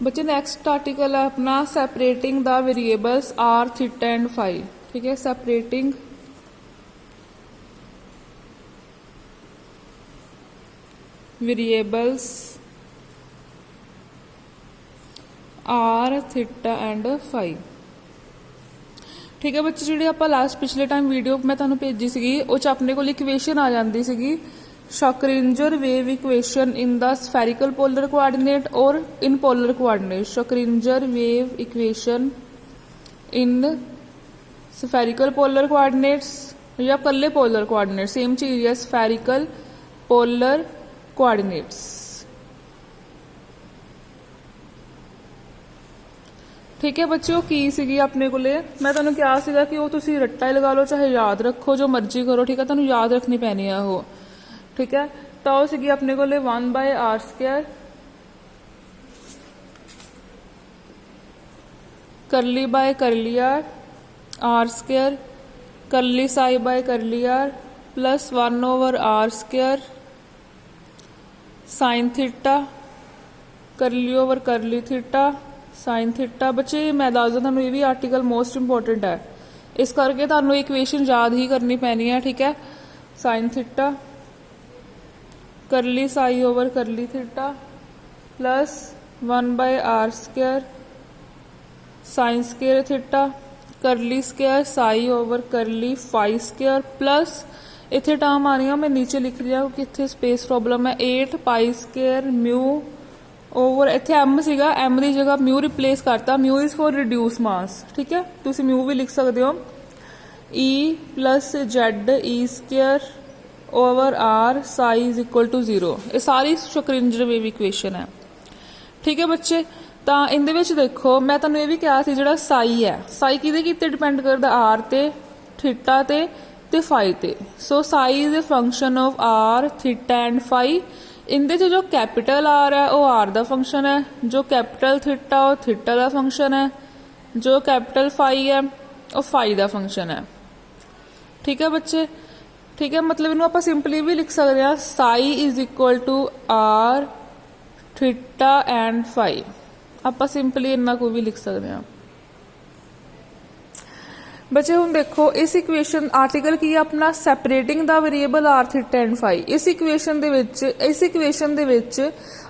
बच्चे next article है अपना separating the variables r theta and phi. ठीक है, separating variables r theta and phi. ठीक है बच्चे, जी आप लास्ट पिछले टाइम वीडियो मैं तुहानू भेजी सी उस अपने को इक्वेशन आ जाती सी Schrodinger wave equation in the spherical polar coordinate और in polar coordinate. Schrodinger wave equation in spherical polar coordinates या कल्ले पोलर कोआर्डिनेट सेम चीज है, स्फेरिकल पोलर कोआर्डिनेट्स। ठीक है बच्चे, वो की सी अपने को मैं तुहानू कहा सीगा कि वो तुसी रट्टा ही लगा लो चाहे याद रखो जो मर्जी करो। ठीक है, तुहानू याद रखनी पैनी है वो। ठीक है, तो वो सी अपने को 1/r² करली बाय करली r² करली साई बाय करली r plus 1/r² sign theta curly over curly theta sine theta. बच्चे मैं दस दूँ तुहानू ये भी आर्टिकल मोस्ट इंपोर्टेंट है, इस करके तुहानू इक्वेशन याद ही करनी पैनी है। ठीक है, sine theta curly psi over curly theta plus 1/r² sine square theta curly square psi over curly phi square plus इतने टर्म आ रही है मैं नीचे लिख रही हूँ कि इतने स्पेस प्रॉब्लम है 8π² म्यू ओवर इतने एम सीगा एम की जगह म्यू रिप्लेस करता। Mu is for reduce mass. ठीक है, तुम म्यू भी लिख सकते हो ई प्लस जेड ई² over are psi is equal to 0। ये सारी शॉक्रिंजर वेव इक्वेशन है। ठीक है बच्चे, तो इहदे विच देखो मैं तुहानू ये भी कहा सी जिहड़ा साई है, साई किहदे किते डिपेंड करदा आर ते थीटा ते फाई ते। So psi is a function of R theta and phi. इनदे च जो कैपिटल आर है वो आर दा फंक्शन है, जो कैपिटल थीटा वो थीटा दा फंक्शन है, जो कैपिटल फाई है वो फाई दा फंक्शन है। ठीक है बच्चे, ठीक है, मतलब इनू आपां सिंपली भी लिख सकते हैं psi is equal to r theta and phi. आपां सिंपली इन्ना को भी लिख सकते हैं। बच्चे हुण देखो इस इक्वेशन आर्टिकल की अपना separating the variable R theta and phi. इस इक्वेशन दे विच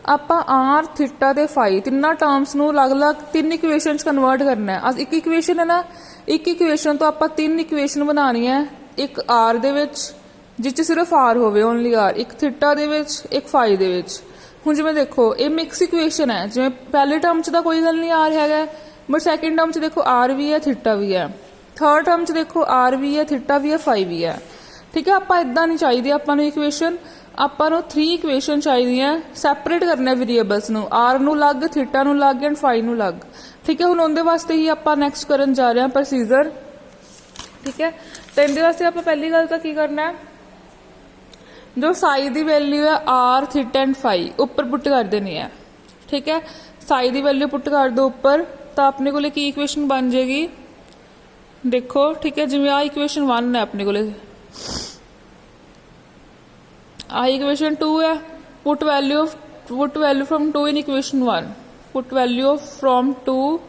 आपां आर थीटा ते फाई तिन्ना टर्म्स नू अलग-अलग तीन इक्वेशन कन्वर्ट करना है। अज एक इक्वेशन है ना, एक इक्वेशन तो आपां तीन इक्वेशन बनानी है, एक आर दे विच जिस सिर्फ आर होवे ओनली आर, एक थीटा दे विच एक फाई दे विच। हुण जिवें देखो ये मिक्स इक्वेशन है, जिवें पहले टर्म च कोई गल नहीं आर हैगा, बट सैकेंड टर्म च देखो आर भी है थीटा भी है, थर्ड टर्म च देखो आर भी है थीटा भी है फाई भी है। ठीक है, आपां इदां नहीं चाहिए आपां नूं इक्वेशन, आपां नूं 3 इक्वेशन चाहिए सैपरेट करने वेरिएबल्स नूं, आर नूं अलग थीटा नूं अलग एंड फाई नूं अलग। ठीक है, हुण उहदे वास्ते ही आपां नैक्सट करन जा रहे हैं प्रोसीजर। ठीक है, तो इहदे वास्ते आपां पहली गल तां की करना है, जो साई की वैल्यू है आर थीटा एंड फाई उपर पुट कर देनी है। ठीक है, साई की वैल्यू पुट कर दो ऊपर, तो अपने को की इक्वेशन बन जाएगी देखो। ठीक है, जिवें आ इक्वेशन 1 है अपने को, आ इक्वेशन 2 है, put value from 2 in equation 1, put value from 2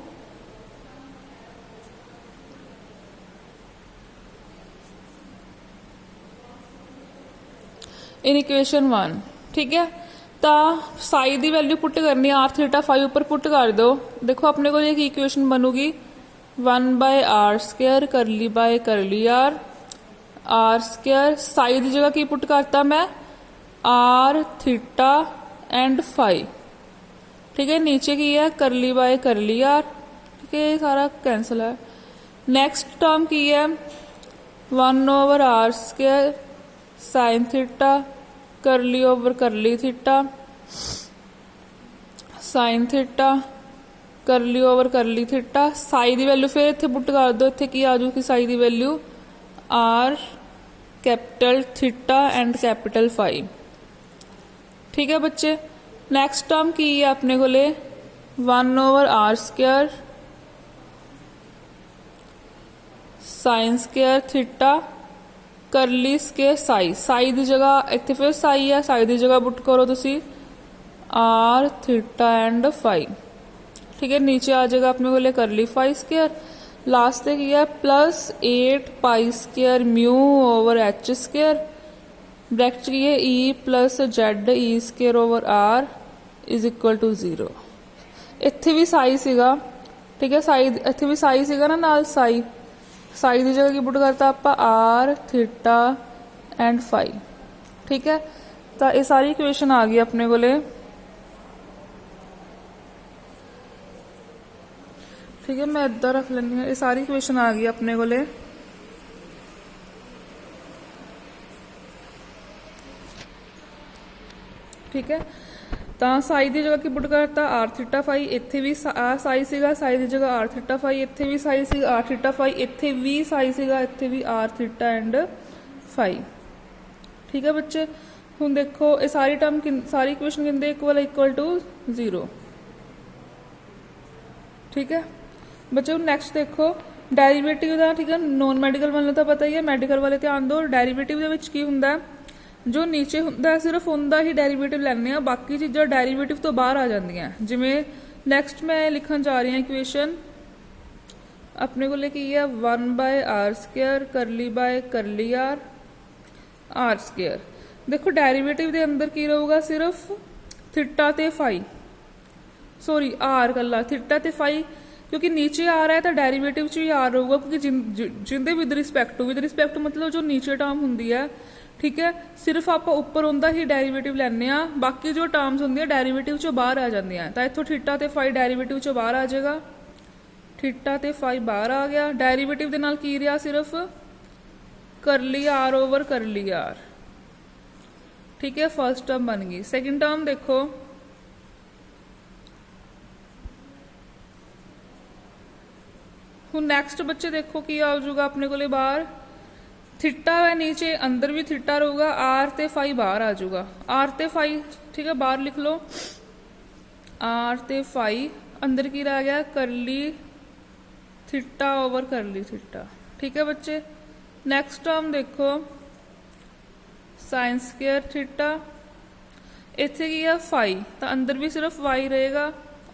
in equation 1। ठीक है, तो साई की वैल्यू पुट करनी आर थीटा फाई ऊपर पुट कर दो। देखो अपने को ये इक्वेशन बनूगी 1/r² करली बाय करली r² साई की जगह की पुट करता मैं आर थीटा एंड फाई। ठीक है, नीचे की है करली बाय करली आर। ठीक है, ये सारा कैंसिल है। नेक्स्ट टर्म की है 1/r² sign theta curly over curly theta sine theta curly over curly theta. Sai की वैल्यू फिर इत्थे पुट कर दो, इत्थे की आ जाऊगी साई की value r capital theta and capital phi. ठीक है बच्चे, नेक्स्ट टर्म की है अपने को 1/r² sine square theta curly square Sai. Sai की जगह इतने फिर साई है, साई की जगह पुट करो तुसी आर थीटा एंड फाई। ठीक है, नीचे आ जाएगा अपने को करली फाई स्क्वायर, लास्ट तक किया plus 8 pi square mu over H square, bracket की है e plus Z E square over r is equal to 0। ਇੱਥੇ ਵੀ ਸਾਈ ਸੀਗਾ, ਠੀਕ ਹੈ, ਸਾਈ ਇੱਥੇ ਵੀ ਸਾਈ ਸੀਗਾ ਨਾ ਨਾਲ, ਸਾਈ ਸਾਈ ਦੀ ਜਗ੍ਹਾ ਕੀ ਪੁੱਟ ਕਰਤਾ ਆਪਾਂ ਆਰ ਥੀਟਾ ਐਂਡ ਫਾਈ। ਠੀਕ ਹੈ, ਤਾਂ ਇਹ ਸਾਰੀ ਇਕੁਏਸ਼ਨ ਆ ਗਈ ਆਪਣੇ ਕੋਲੇ। ठीक है, मैं इधर रख लेनी है, ये सारी इक्वेशन आ गई अपने को। ठीक है, तो साई की जगह की पुट करता आर थीटा फाई, इत्थे भी साई सीगा, साई की जगह आर थीटा फाई, इत्थे भी साई सी आर थीटा फाई, इत्थे भी साई सीगा, इत्थे भी आर थीटा एंड फाई। ठीक है बच्चे, हुण देखो ये सारी टर्म सारी इक्वेशन कहते इक्वल टू 0। ठीक है बच्चों, नैक्सट देखो डेरीवेटिव का। ठीक है, नॉन मैडिकल वालों तो पता ही है, मैडिकल वाले ध्यान दो। डेरीवेटिव की हुंदा जो नीचे हुंदा सिर्फ उनका ही डेरीवेटिव लैने, बाकी चीज़ां डेरीवेटिव तो बाहर आ जांदियां। जिवें नैक्सट मैं लिखन जा रही हूँ इक्वेशन अपने को की है 1/r square curly by curly are square. देखो डेरीवेटिव के अंदर की रहूगा सिर्फ थीटा ते फाई, सॉरी आर कला थीटा ते फाई, क्योंकि नीचे आ रहा है तो डेरीवेटिव च भी आर रहूगा, क्योंकि जिंदे विद रिस्पैक्ट मतलब जो नीचे टर्म होंगी है। ठीक है, सिर्फ आप उपर उनका ही डेरीवेटिव लैने, बाकी जो टर्म्स होंगे डेरीवेटिव चो बाहर आ जांदियां। तो इत्थों थीटा ते फाई डेरीवेटिव चो बाहर आ जाएगा, थीटा ते फाई बाहर आ गया। डेरीवेटिव दे नाल की रहा सिर्फ करली आर ओवर करली आर। ठीक है, फर्स्ट टर्म बन गई। सैकेंड टर्म देखो, हूँ नैक्सट बच्चे देखो की आ जाऊगा अपने को बाहर, थीटा है नीचे, अंदर भी थीटा रहूगा, आर ते फाई बाहर आ जाऊगा, आर ते फाई। ठीक है, बाहर लिख लो आर ते फाई, अंदर की रह गया करली थीटा ओवर करली थीटा। ठीक है बच्चे, नेक्स्ट टर्म देखो साइन स्क्वायर थीटा, इत्थे की है फाई, तो अंदर भी सिर्फ वाई रहेगा,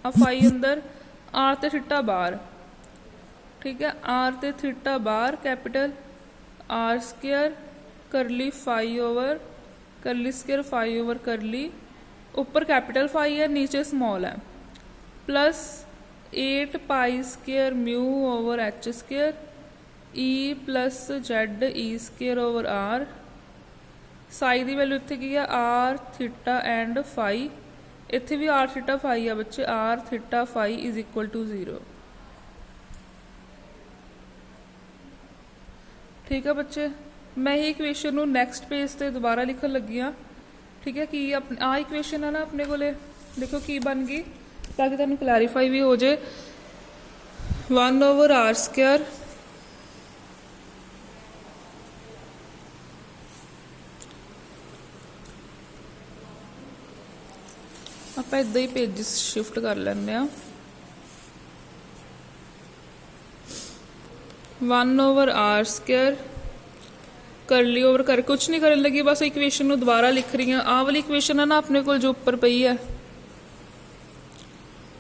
फाई अंदर, आर ते थीटा बाहर। ठीक है, आर ते थीटा बाहर, capital r square curly phi over curly square phi over curly, ऊपर कैपिटल फाई है नीचे स्मॉल है, plus 8 pi square mu over H square E plus Z E square over are. Psi की value इत्थे की है R theta and phi, इत्थे भी आर थीटा फाई है बच्चे, r theta phi is equal to 0। ठीक है बच्चे, मैं ही इक्वेशन नैक्सट पेज से दोबारा लिखन लगी हाँ। ठीक है, कि आ इक्वेशन है ना अपने को देखो की बन गई, ताकि तुहानू क्लैरीफाई भी हो जाए। 1/r स्क्वायर आप इदा ही पेजिस शिफ्ट कर लें। 1/r स्क्वायर करली ओवर कर कुछ नहीं करने लगी, बस इक्वेशन दोबारा लिख रही हूँ। आ वाली इक्वेशन है ना अपने को जो ऊपर पई है,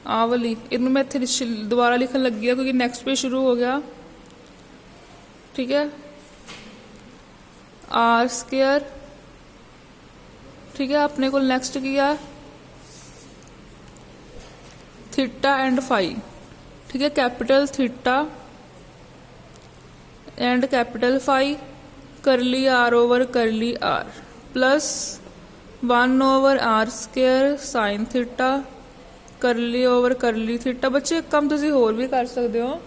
आ वाली, इनू मैं इतने दोबारा लिखन लगी है क्योंकि नैक्सट पे शुरू हो गया। ठीक है, आर स्क्वायर। ठीक है, अपने को नैक्सट किया थीटा एंड फाई। ठीक है, capital theta and capital phi, curly are over curly R, plus 1/r square sine theta curly over curly theta. बच्चे एक काम तुसी होर भी कर सकते हो।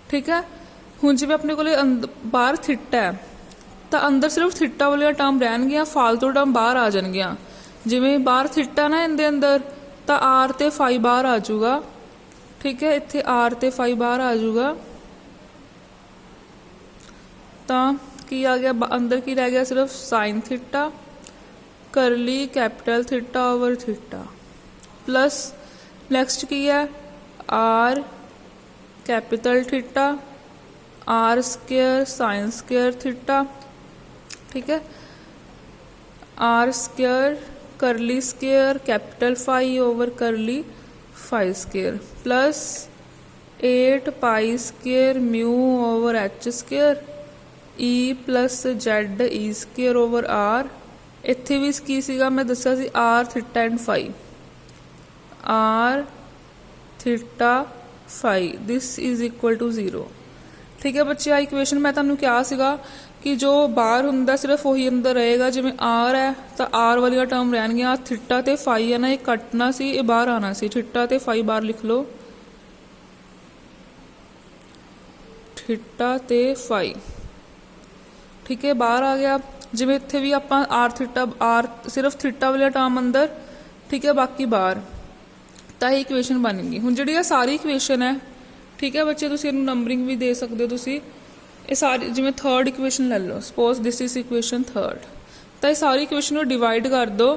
ठीक है, हुण जिवें अपने को बाहर थीटा है तो अंदर सिर्फ थीटा वाली टर्म रहनगियां, फालतू टर्म बाहर आ जाएगियां। जिवें बाहर थीटा ना इनके अंदर, तो आर ते फाई बाहर आ जाऊगा। ठीक है, इत्थे आर ते फाई बाहर आ जाऊगा, तो की आ गया अंदर की रह गया सिर्फ sine theta curly capital theta over theta, plus next की है R capital theta R square sine square theta. ठीक है, R square curly square capital phi over curly phi square plus 8 pi square mu over H square E plus Z E square over R. इत्थे भी की सीगा मैं दस्सिया सी are theta and phi, R theta phi this is equal to 0। ठीक है बच्चे, आ इक्वेशन मैं तुहानू कहा सीगा कि जो बाहर हुंदा सिर्फ वही अंदर रहेगा। जिवें आर है तो आर वाली टर्म रहनगियां, थीटा ते फाई है ना, ये कटना सी, ये बाहर आना सी। थीटा ते फाई बाहर लिख लो, थीटा ते फाई। ठीक है, बाहर आ गया। जिवें इत्थे भी आपां आर थीटा, आर सिर्फ थीटा वाली टर्म अंदर, ठीक है, बाकी बाहर, तो ये इक्वेशन बन गई। हुण जिहड़ी सारी इक्वेशन है, ठीक है बच्चे, तुसीं इहनूं नंबरिंग भी दे सकते हो। तुसीं ये सारी जिवें थर्ड इक्वेशन ले लो, suppose this is equation third, तो ये सारी इक्वेशन को डिवाइड कर दो,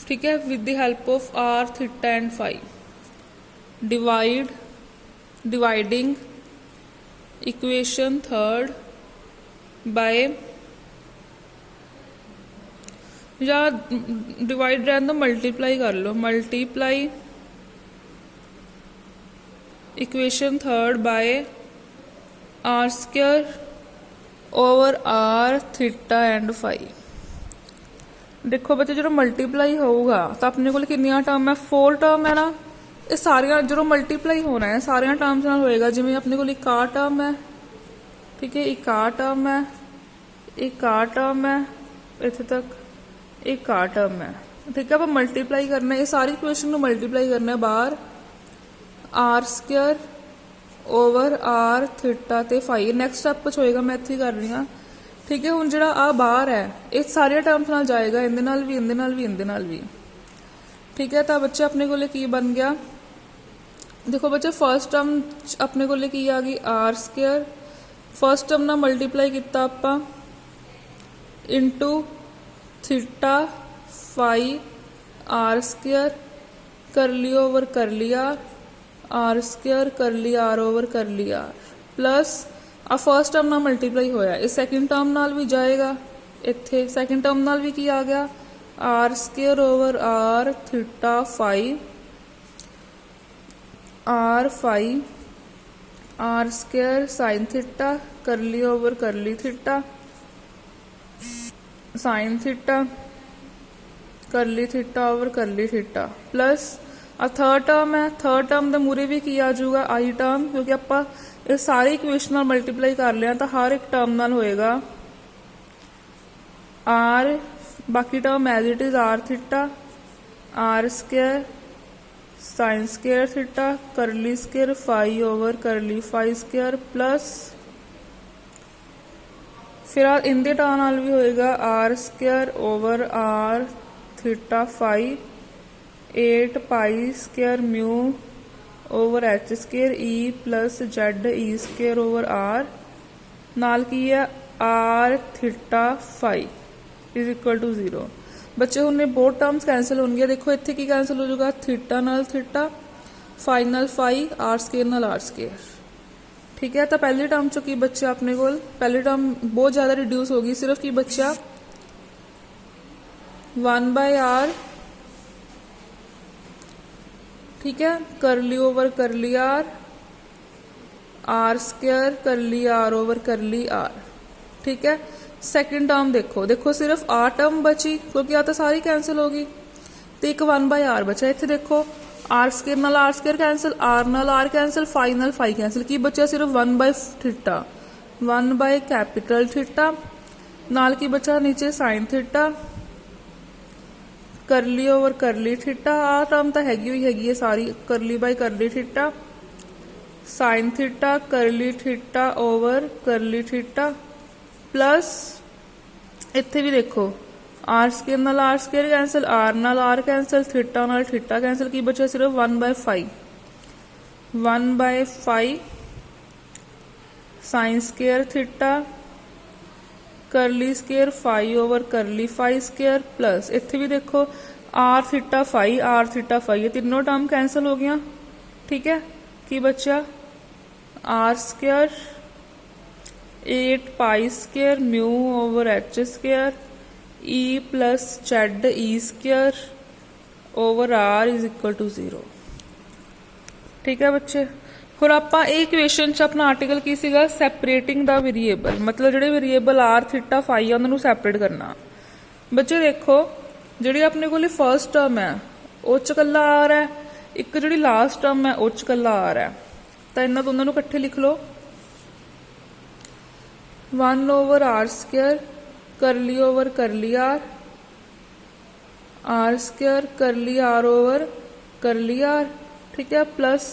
ठीक है, with the help of R theta and phi. Dividing equation third by, या डिवाइड रहने दो, मल्टीप्लाई कर लो, multiply equation third by R square over are theta and phi. देखो बच्चे, जो मल्टीप्लाई होगा तो अपने को कितनी टर्म है, 4 टर्म है ना। ये सारिया जो मल्टीप्लाई होना है सारिया टर्म्स नाल होएगा। जिवें अपने को एक आ टर्म है, ठीक है, एक आ टर्म है, एक आ टर्म है, इत्थे तक एक आ टर्म है। ठीक है, आप मल्टीप्लाई करना है, ये सारी इक्वेशन को मल्टीप्लाई करना है बाहर, r square over are theta ते फाई। नैक्सट स्टैप कुछ होएगा, मैं इत्थे कर रही हाँ। ठीक है, हुण जिहड़ा आ बाहर है ये सारे टर्म्स नाल जाएगा, इहदे नाल भी, इहदे नाल भी, इहदे नाल भी। ठीक है, तो बच्चे अपने को की बन गया, देखो बच्चे, फर्स्ट टर्म अपने को की आ गई आर स्क्वायर, फर्स्ट टर्म नाल मल्टीप्लाई किया आपां into theta phi R square curly over curly are square curly are over curly R plus आ फर्स्ट टर्म नाल मल्टीप्लाई होया, इस सैकेंड टर्म नाल भी जाएगा, इत्थे सैकेंड टर्म नाल भी की आ गया, R square over are theta phi, R phi R square sine theta curly over curly theta sine theta curly theta over curly theta plus आ थर्ड टर्म है, थर्ड टर्म के मूरे भी की आ जाऊगा आई टर्म, क्योंकि आपां ये सारी इक्वेशन नाल मल्टीप्लाई कर लिया, तो हर एक टर्म नाल होएगा आर, बाकी term as it is R theta R square sine square theta curly square phi over curly phi square plus फिर इनके टर्म नाल भी होएगा R square over are theta phi 8 pi square mu over H square E plus Z E square over R नाल की है R theta phi is equal to 0। बच्चे हमने बहुत टर्म्स कैंसिल होंगे, देखो इत्थे की कैंसिल हो जाएगा, थीटा नाल थीटा, फाई नाल फाई, आर स्क्वायर नाल आर स्क्वायर। ठीक है, तो पहली टर्म चो की बच्चा अपने को, पहली टर्म बहुत ज़्यादा रिड्यूस होगी, सिर्फ की बच्चा 1/r, ठीक है, curly over curly are square curly are over curly r. ठीक है, सेकंड टर्म देखो, देखो सिर्फ आर टर्म बची, क्योंकि आ तो सारी कैंसिल होगी, तो एक 1/r बचा। इतने देखो आर स्क्वायर नाल आर स्क्वायर कैंसिल, आर नाल आर कैंसिल, फाई नाल फाई कैंसिल, की बचा सिर्फ 1/थीटा, 1/कैपिटल थीटा, नाल की बचा नीचे sine theta curly over curly theta. आ टर्म तो हैगी हुई हैगी है सारी, curly by curly theta sine theta curly theta over curly theta plus इत्थे भी देखो आर स्क्वायर नाल आर स्क्वायर कैंसिल, आर नाल आर कैंसिल, थीटा नाल थीटा कैंसिल, की बचा सिर्फ 1/फाई, 1/फाई sine square theta curly square phi over curly phi square plus इत्थे भी देखो आर थीटा फाई, ये तीनों टर्म कैंसिल हो गया। ठीक है, की बचा r square 8 pi square mu over H square E plus Z E square over r is equal to 0। ठीक है बच्चे, ਹੁਣ ਆਪਾਂ ਇਹ ਇਕੁਏਸ਼ਨ 'ਚ ਆਪਣਾ ਆਰਟੀਕਲ ਕੀ ਸੀਗਾ, ਸੈਪਰੇਟਿੰਗ ਦਾ ਵੇਰੀਏਬਲ, ਮਤਲਬ ਜਿਹੜੇ ਵੇਰੀਏਬਲ ਆਰ ਥੀਟਾ ਫਾਈ ਆ ਉਹਨਾਂ ਨੂੰ ਸੈਪਰੇਟ ਕਰਨਾ। ਬੱਚੇ ਦੇਖੋ ਜਿਹੜੀ ਆਪਣੇ ਕੋਲ ਫਰਸਟ ਟਰਮ ਹੈ ਉਹ 'ਚ ਇਕੱਲਾ ਆਰ ਹੈ, ਇੱਕ ਜਿਹੜੀ ਲਾਸਟ ਟਰਮ ਹੈ ਉਹ 'ਚ ਇਕੱਲਾ ਆਰ ਹੈ, ਤਾਂ ਇਹਨਾਂ ਦੋਨਾਂ ਨੂੰ ਇਕੱਠੇ ਲਿਖ ਲਓ। 1 over r square curly over curly r square curly r over curly r, ठीक है, plus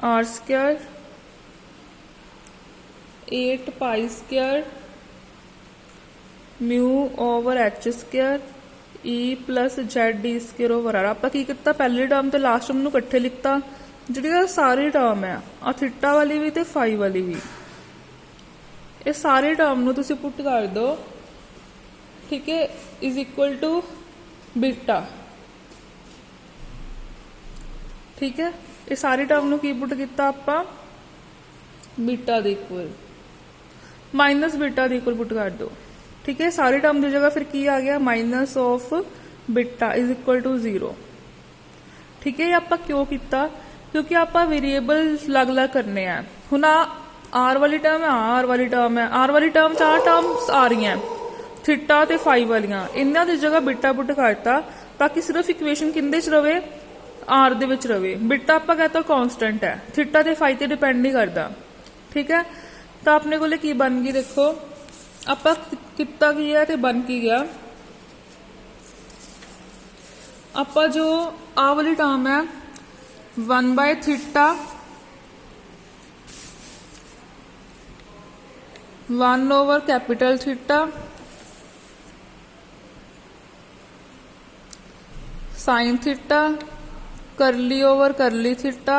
are square 8 pi square mu over H square E plus z d square over r. आप की किया, पहली टर्म तो लास्ट टर्म नूं इकट्ठे लिखता, जी सारी टर्म है आ थीटा वाली भी तो फाई वाली भी, ये सारी टर्म नूं तुसीं पुट कर दो। ठीक है, इज इक्वल टू बीटा। ठीक है, ये सारी टर्म नूं की पुट किया आपां बीटा दे इक्वल, माइनस बीटा दे इक्वल पुट कर दो। ठीक है, सारी टर्म की जगह फिर की आ गया minus of beta is equal to 0। ठीक है, ये आपां क्यों किया, क्योंकि आपां वेरीएबल अलग अलग करने हैं। हुण आर वाली टर्म है, आर वाली टर्म है, आर वाली टर्म 4 टर्म्स आ रही हैं थीटा ते फाई वालियां, इन्हां दी जगह बीटा पुट करता ताकि सिर्फ इक्वेशन किंदे च रवे, आर दे विच रवे। बीटा आपां कहता कॉन्स्टेंट है, थीटा ते फाई ते डिपेंड नहीं करता। ठीक है, तो अपने कोले की बन गई, देखो आपां कितना की है ते बन की गया। आपां जो आ वाली टर्म है 1 by theta 1 over capital theta sine theta curly over curly theta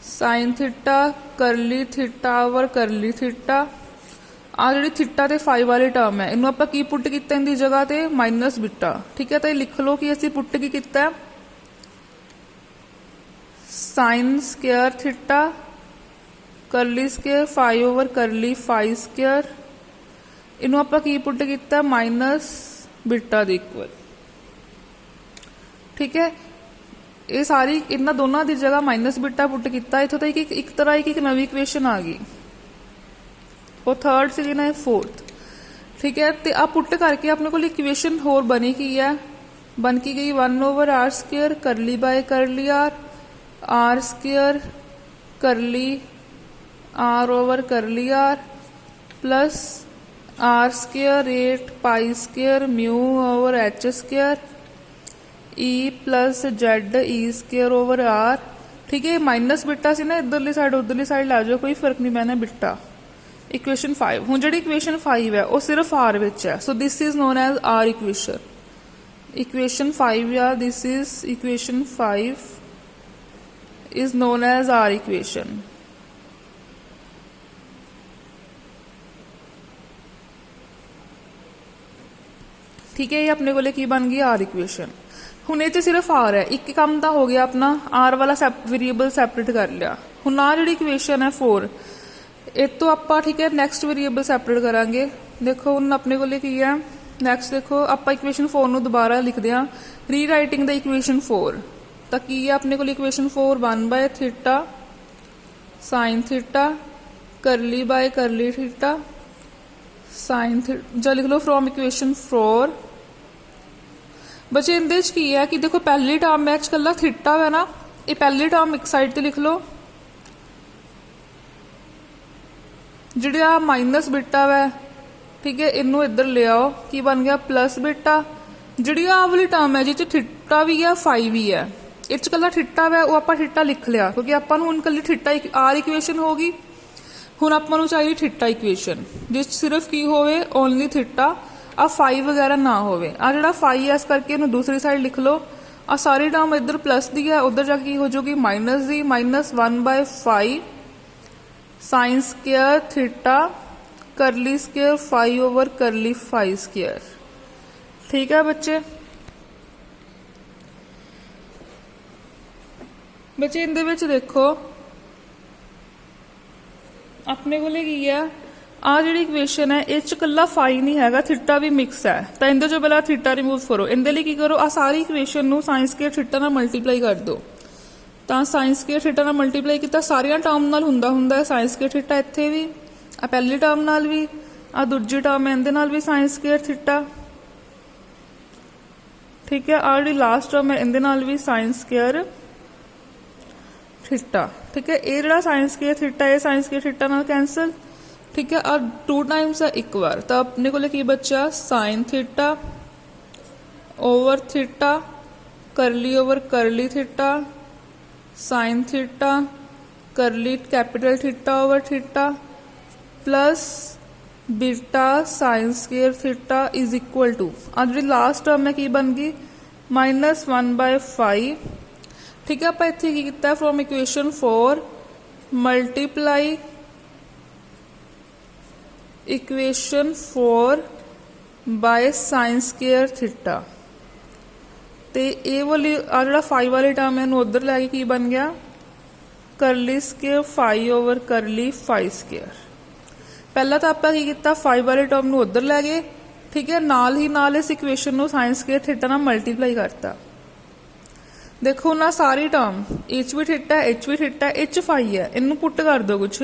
sine theta curly theta over curly theta. आ जी थीटा ते फाई वाली टर्म है, इनू आप की पुट किया इनकी जगह ते माइनस बीटा। ठीक है, तो लिख लो कि असी पुट की किया sine square theta curly square phi over curly phi square, इनू आप की पुट किया माइनस बीटा दे इक्वल। ठीक है, ये सारी इन्होंने दोनों की जगह माइनस बीटा पुट किया, इतों तक एक तरह एक नवी इक्वेशन आ गई, वो थर्ड से ना फोर्थ। ठीक है, तो आप पुट करके अपने को इक्वेशन होर बनी की है, बन की गई 1 over R square curly by curly are square curly are over curly R plus are square 8 pi square mu over H square E plus Z E square over R. ठीक है, माइनस बीटा से ना इधरली side उधरली side ला जाओ, कोई फर्क नहीं पैना, beta equation 5। हुण जिहड़ी इक्वेशन 5 है वो सिर्फ आर विच है, so this is known as R equation. Equation 5 या this is equation 5 is known as R equation. ठीक है, ये अपने को की बन गई आर इक्वेशन। हुण ये सिर्फ आर है, एक काम तो हो गया अपना, आर वाला वेरीएबल सैपरेट कर लिया। हुण आ जी इक्वेशन है 4, इस तो आप ठीक है नैक्सट वेरीएबल सैपरेट करांगे। देखो हुण अपने को की है नैक्सट, देखो आप इक्वेशन 4 नूं दोबारा लिखते हैं, रीराइटिंग द इक्वेशन 4। तो की है अपने को equation 4 1 by theta sine theta करली by curly theta sine theta, जो लिख लो फ्रॉम इक्वेशन 4। बच्चे इनके की है कि देखो पहली टर्म में कला थीटा है ना, ये पहली टर्म एक साइड ते लिख लो, जिहड़ा माइनस बीटा है। ठीक है, इनू इधर ले आओ, की बन गया प्लस बीटा। जिहड़ी आ वाली टर्म है जिस थीटा भी है फाई भी है, इस कला थीटा है वो आप थीटा लिख लिया, क्योंकि आपां नूं हुण कल्ली थीटा आर इक्वेशन होगी। हुण आपां नूं चाहिए थीटा इक्वेशन जिस सिर्फ की होवे ओनली थीटा, आ फाई वगैरह ना होवे। आ जिहड़ा फाई है इस करके इन्हूं दूसरी साइड लिख लो, आ सारी टर्म इधर प्लस दी है, उधर जाके की हो जाएगी माइनस दी, minus 1 by 5 sine square theta curly square phi over curly phi square. ठीक है बच्चे, बच्चे इनदे विच देखो अपने को की है ਆ ਜਿਹੜੀ ਇਕੁਏਸ਼ਨ ਹੈ ਇਹ ਚ ਕੱਲਾ ਫਾਈ ਨਹੀਂ ਹੈਗਾ, ਥੀਟਾ ਵੀ ਮਿਕਸ ਹੈ। ਤਾਂ ਇਹਦੇ ਚੋਂ ਪਹਿਲਾਂ ਥੀਟਾ ਰਿਮੂਵ ਕਰੋ। ਇਹਦੇ ਲਈ ਕੀ ਕਰੋ, ਆ ਸਾਰੀ ਇਕੁਏਸ਼ਨ ਨੂੰ ਸਾਇੰਸ ਸਕੁਅਰ ਥੀਟਾ ਨਾਲ ਮਲਟੀਪਲਾਈ ਕਰ ਦਿਓ। ਤਾਂ ਸਾਇੰਸ ਸਕੁਅਰ ਥੀਟਾ ਨਾਲ ਮਲਟੀਪਲਾਈ ਕੀਤਾ, ਸਾਰੀਆਂ ਟਰਮ ਨਾਲ ਹੁੰਦਾ ਹੈ ਸਾਇੰਸ ਸਕੁਅਰ ਥੀਟਾ, ਇੱਥੇ ਵੀ ਆ ਪਹਿਲੀ ਟਰਮ ਨਾਲ ਵੀ, ਆ ਦੂਜੀ ਟਰਮ ਇਹਦੇ ਨਾਲ ਵੀ ਸਾਇੰਸ ਸਕੁਅਰ ਥੀਟਾ, ਠੀਕ ਹੈ। ਆ ਜਿਹੜੀ ਲਾਸਟ ਟਰਮ ਹੈ ਇਹਦੇ ਨਾਲ ਵੀ ਸਾਇੰਸ ਸਕੁਅਰ ਥੀਟਾ, ठीक है। ये जो साइंस स्क्वायर थीटा है साइंस स्क्वायर थीटा नाल कैंसल, ठीक है। और 2 टाइम्स है एक बार, तो अपने को की बचा sine theta over theta curly over curly theta sine theta curly capital theta over theta plus beta sine square theta is equal to आज जी लास्ट टर्म है की बन गई -1/5, ठीक है। आप इत्थे की कीता from equation 4 multiply equation 4 by sine square theta, तो ये वाली आ जो 5 वाली टर्म है उधर लैके की बन गया करली स्क्वायर 5 ओवर करली 5 स्क्वायर। पहला तो आप की कीता 5 वाली टर्म उधर लै गए, ठीक है। नाल ही नाल इस इक्वेशन को साइन स्क्वायर थीटा नाल मल्टीप्लाई करता। देखो ना सारी टर्म एच भी थीटा एच भी थीटा एच फाई है, इनू पुट कर दो कुछ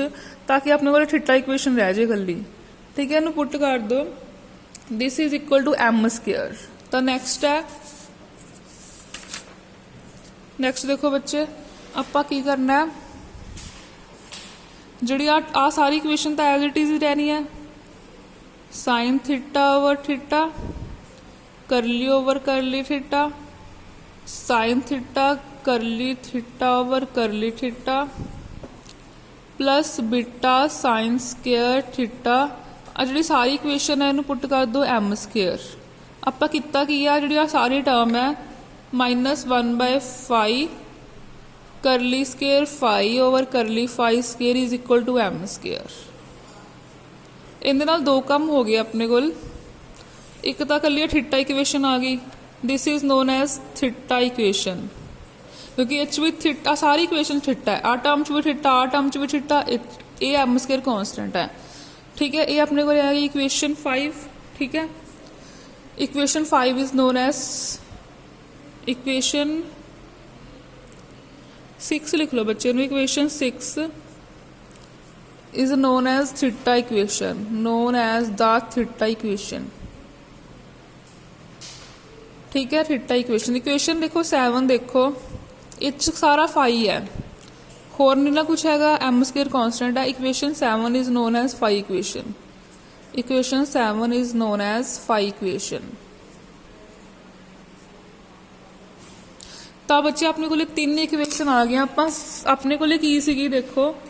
ताकि अपने को थीटा इक्वेशन रह जाए गली, ठीक है। इनू पुट कर दो, this is equal to M square. तो नैक्सट है, नैक्सट देखो बच्चे आपां की करना है, जी आ सारी इक्वेशन तो एज इट इज ही रहनी है। Sine theta over theta curly over curly theta sine theta curly theta over curly theta plus beta sine square theta. आ जी सारी इक्वेशन है इन्हू पुट कर दो एम स्क्वायर। आपां किता की आ जी सारी टर्म है -1/5 करली स्क्वायर 5 ओवर करली 5 square is equal to M square. इहदे नाल 2 काम हो गए अपने कोल, एक तो कल्ली थीटा इक्वेशन आ गई, this is known as theta equation, क्योंकि एच भी थीटा सारी इक्वेशन थीटा है, आ टर्म च भी थीटा आ टर्म च भी थीटा, ये एम स्क्वायर कॉन्स्टेंट है, ठीक है। ये अपने को आ गई इक्वेशन 5, ठीक है। Equation 5 is known as equation 6 लिख लो बच्चे, equation 6 is known as theta equation, known as the theta equation, ठीक है। थीटा इक्वेशन इक्वेशन देखो 7 देखो इच सारा फाई है, होर नहीं ना कुछ हैगा, एम स्क्वायर कॉन्स्टेंट है। Equation 7 is known as phi equation, equation 7 is known as phi equation. तो बच्चे अपने को 3 इक्वेशन आ गई, अपने को की सी देखो